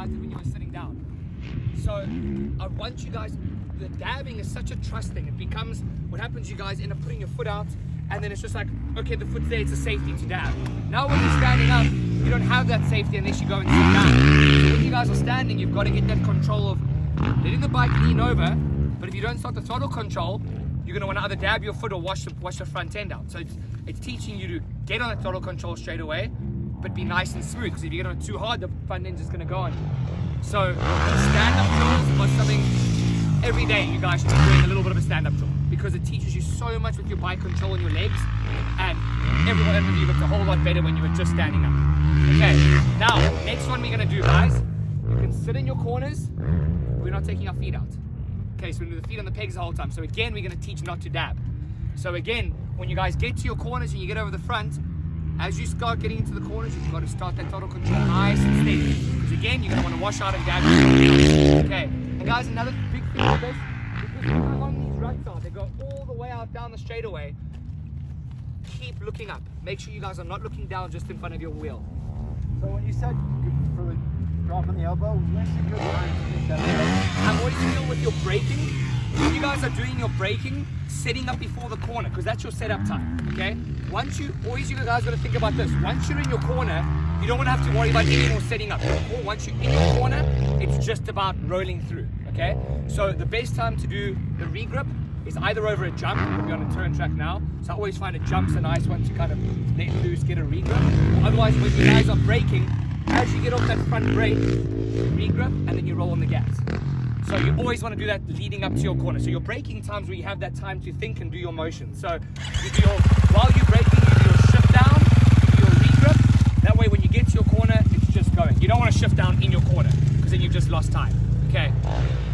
guys did when you were sitting down. So I want you guys, the dabbing is such a trust thing. It becomes, what happens, you guys end up putting your foot out, and then it's just like, okay, the foot's there, it's a safety to dab. Now when you're standing up, you don't have that safety unless you go and sit down. So when you guys are standing, you've got to get that control of letting the bike lean over, but if you don't start the throttle control, you're going to want to either dab your foot or wash the front end out. So it's teaching you to get on the throttle control straight away, but be nice and smooth, because if you get on it too hard, the front end's just going to go on you. So stand-up drills are something every day you guys should be doing a little bit of a stand-up drill, because it teaches you so much with your bike control and your legs, and everyone of you looked a whole lot better when you were just standing up. Okay, now next one we're going to do, guys, you can sit in your corners. We're not taking our feet out. Okay, so we're going to do the feet on the pegs the whole time. So again, we're going to teach not to dab. So again, when you guys get to your corners and you get over the front, as you start getting into the corners, you've got to start that throttle control nice and steady. Because again, you're going to want to wash out and dab. Okay, and guys, another big thing with this, because how long these ruts are, they go all the way out down the straightaway. Keep looking up. Make sure you guys are not looking down just in front of your wheel. So when you said for the drop on the elbow, when's a good time to take that out? I'm always feel with your braking. When you guys are doing your braking, setting up before the corner, because that's your setup time, okay? Once you guys got to think about this. Once you're in your corner, you don't want to have to worry about any more setting up. Once you're in your corner, it's just about rolling through, okay? So the best time to do the regrip is either over a jump. We're on a turn track now, so I always find a jump's a nice one to kind of let loose, get a regrip. Otherwise, when you guys are braking, as you get off that front brake, regrip, and then you roll on the gas. So you always want to do that leading up to your corner. So your braking times where you have that time to think and do your motion. So you do while you're braking, you do your shift down, you do your regrip. That way when you get to your corner, it's just going. You don't want to shift down in your corner, because then you've just lost time. Okay.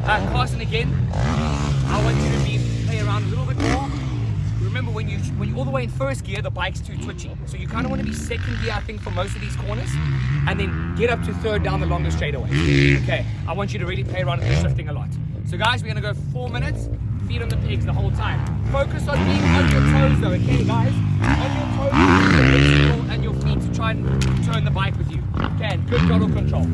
Carson, again, I want you to play around a little bit more. Remember, when you're all the way in first gear, the bike's too twitchy. So you kind of want to be second gear, I think, for most of these corners, and then get up to third down the longest straightaway. Okay, I want you to really play around with shifting a lot. So guys, we're going to go 4 minutes, feet on the pegs the whole time. Focus on being on your toes though, okay guys? On your toes, and your feet to try and turn the bike with you. Okay, and good throttle control.